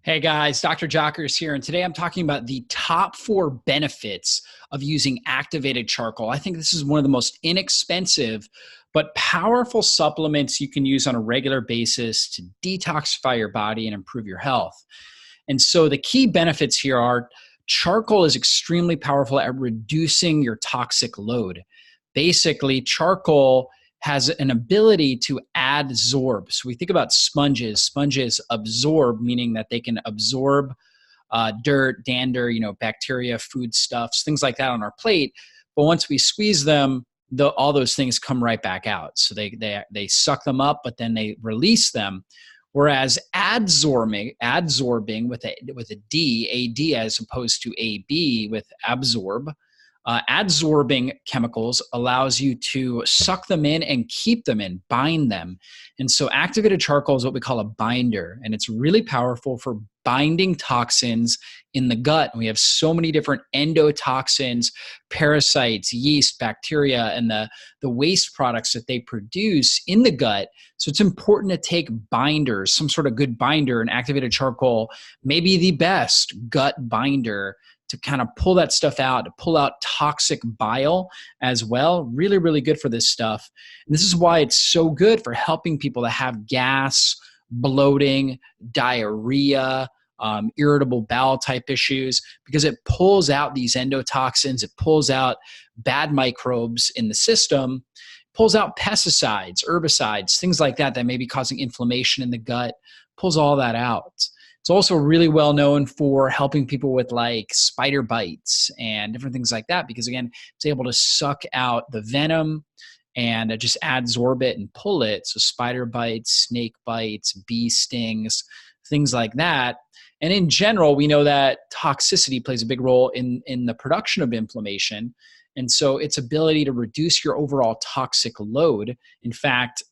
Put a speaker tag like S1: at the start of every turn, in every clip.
S1: Hey guys, Dr. Jockers here, and today I'm talking about the top 4 benefits of using activated charcoal. I think this is one of the most inexpensive but powerful supplements you can use on a regular basis to detoxify your body and improve your health. And so the key benefits here are charcoal is extremely powerful at reducing your toxic load. Basically, charcoal has an ability to add Zorb. So we think about sponges. Sponges absorb, meaning that they can absorb dirt, dander, bacteria, foodstuffs, things like that on our plate. But once we squeeze them, all those things come right back out. So they suck them up, but then they release them. Whereas adsorbing with a D, AD as opposed to AB with absorb, adsorbing chemicals allows you to suck them in and keep them in, bind them. And so activated charcoal is what we call a binder, and it's really powerful for binding toxins in the gut. And we have so many different endotoxins, parasites, yeast, bacteria, and the waste products that they produce in the gut. So it's important to take binders, some sort of good binder, and activated charcoal may be the best gut binder to kind of pull that stuff out, to pull out toxic bile as well. Really, really good for this stuff. And this is why it's so good for helping people that have gas, bloating, diarrhea, irritable bowel type issues, because it pulls out these endotoxins, it pulls out bad microbes in the system, pulls out pesticides, herbicides, things like that may be causing inflammation in the gut, pulls all that out. It's also really well known for helping people with like spider bites and different things like that, because again, it's able to suck out the venom and just adsorb it and pull it. So spider bites, snake bites, bee stings, things like that. And in general, we know that toxicity plays a big role in the production of inflammation. And so its ability to reduce your overall toxic load. In fact,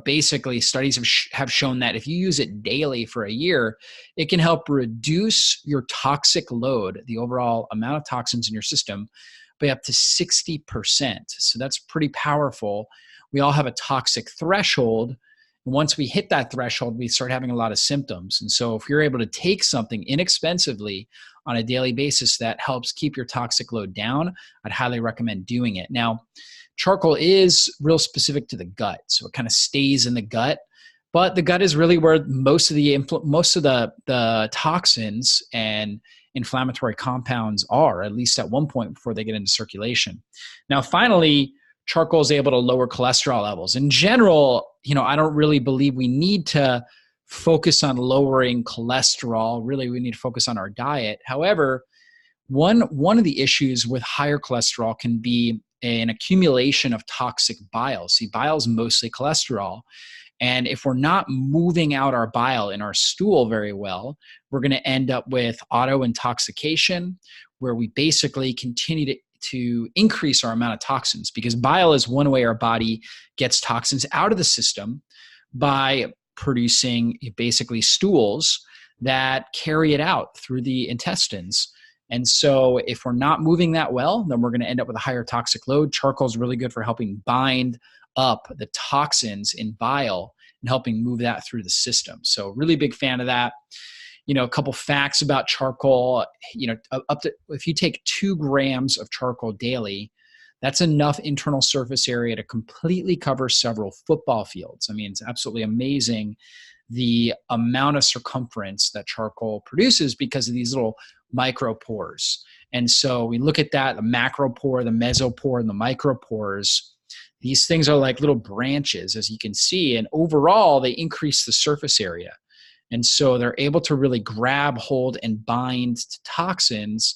S1: basically studies have shown that if you use it daily for a year, it can help reduce your toxic load, the overall amount of toxins in your system, by up to 60%. So that's pretty powerful. We all have a toxic threshold. And once we hit that threshold, we start having a lot of symptoms. And so if you're able to take something inexpensively on a daily basis that helps keep your toxic load down, I'd highly recommend doing it. Now, charcoal is real specific to the gut, so it kind of stays in the gut. But the gut is really where most of the toxins and inflammatory compounds are, at least at one point before they get into circulation. Now, finally, charcoal is able to lower cholesterol levels. In general, I don't really believe we need to focus on lowering cholesterol. Really, we need to focus on our diet. However, one of the issues with higher cholesterol can be an accumulation of toxic bile. See, bile is mostly cholesterol. And if we're not moving out our bile in our stool very well, we're going to end up with autointoxication, where we basically continue to increase our amount of toxins, because bile is one way our body gets toxins out of the system by producing basically stools that carry it out through the intestines. And so if we're not moving that well, then we're going to end up with a higher toxic load. Charcoal is really good for helping bind up the toxins in bile and helping move that through the system. So really big fan of that. A couple facts about charcoal, up to, if you take 2 grams of charcoal daily, that's enough internal surface area to completely cover several football fields. I mean, it's absolutely amazing the amount of circumference that charcoal produces because of these little micropores. And so we look at that, the macropore, the mesopore, and the micropores. These things are like little branches, as you can see, and overall they increase the surface area. And so they're able to really grab hold and bind to toxins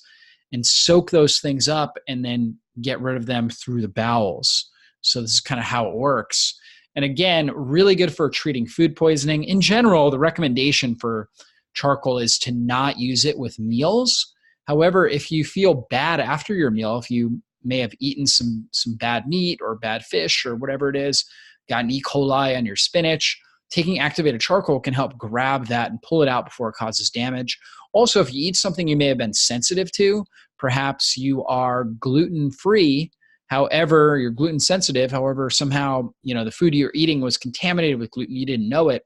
S1: and soak those things up and then get rid of them through the bowels. So this is kind of how it works. And again, really good for treating food poisoning. In general, the recommendation for charcoal is to not use it with meals. However, if you feel bad after your meal, if you may have eaten some bad meat or bad fish or whatever it is, got an E. coli on your spinach, taking activated charcoal can help grab that and pull it out before it causes damage. Also, if you eat something you may have been sensitive to, perhaps you are gluten-free, however, you're gluten sensitive, however, somehow, the food you're eating was contaminated with gluten, you didn't know it.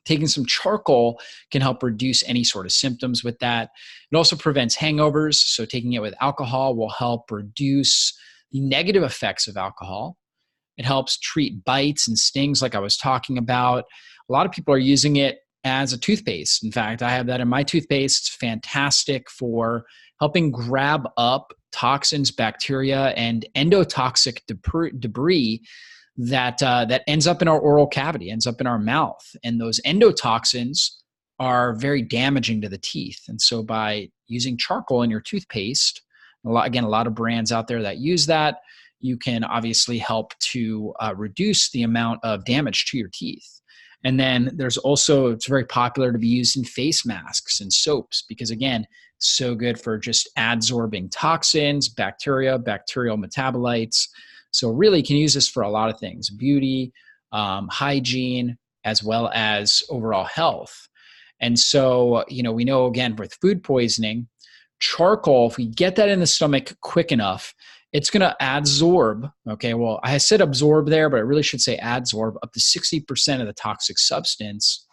S1: taking some charcoal can help reduce any sort of symptoms with that. It also prevents hangovers. So taking it with alcohol will help reduce the negative effects of alcohol. It helps treat bites and stings like I was talking about. A lot of people are using it as a toothpaste. In fact, I have that in my toothpaste. It's fantastic for helping grab up toxins, bacteria, and endotoxic debris that ends up in our oral cavity, ends up in our mouth. And those endotoxins are very damaging to the teeth. And so by using charcoal in your toothpaste, a lot of brands out there that use that, you can obviously help to reduce the amount of damage to your teeth. And then there's also, it's very popular to be used in face masks and soaps because, again, so good for just adsorbing toxins, bacteria, bacterial metabolites. So really can use this for a lot of things, beauty, hygiene, as well as overall health. And so, we know, again, with food poisoning, charcoal, if we get that in the stomach quick enough, it's going to adsorb. Okay, well, I said absorb there, but I really should say adsorb up to 60% of the toxic substance.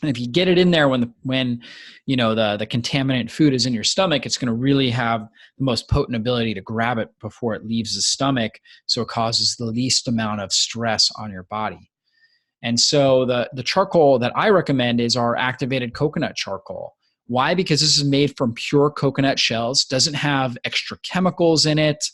S1: And if you get it in there when the contaminant food is in your stomach, it's going to really have the most potent ability to grab it before it leaves the stomach, so it causes the least amount of stress on your body. And so the charcoal that I recommend is our activated coconut charcoal. Why? Because this is made from pure coconut shells, doesn't have extra chemicals in it.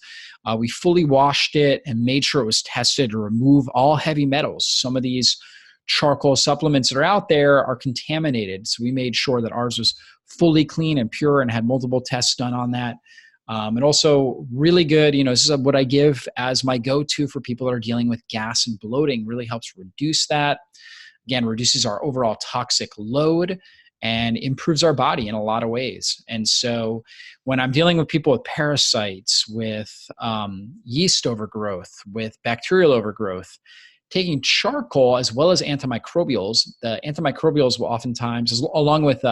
S1: We fully washed it and made sure it was tested to remove all heavy metals. Some of these charcoal supplements that are out there are contaminated. So we made sure that ours was fully clean and pure and had multiple tests done on that. And also really good, this is what I give as my go-to for people that are dealing with gas and bloating. Really helps reduce that. Again, reduces our overall toxic load and improves our body in a lot of ways. And so when I'm dealing with people with parasites, with yeast overgrowth, with bacterial overgrowth, taking charcoal as well as antimicrobials, the antimicrobials will oftentimes, along with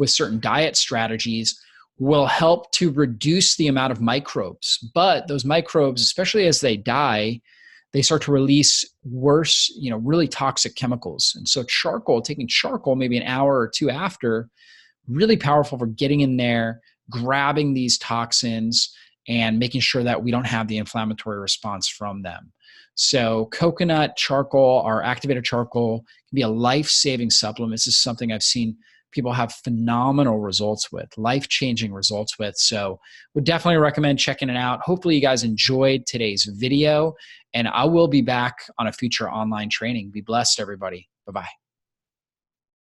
S1: certain diet strategies, will help to reduce the amount of microbes. But those microbes, especially as they die, they start to release worse, really toxic chemicals. And so taking charcoal maybe an hour or two after, really powerful for getting in there, grabbing these toxins, and making sure that we don't have the inflammatory response from them. So coconut charcoal, our activated charcoal, can be a life-saving supplement. This is something I've seen people have phenomenal results with, life-changing results with. So would definitely recommend checking it out. Hopefully you guys enjoyed today's video, and I will be back on a future online training. Be blessed, everybody. Bye-bye.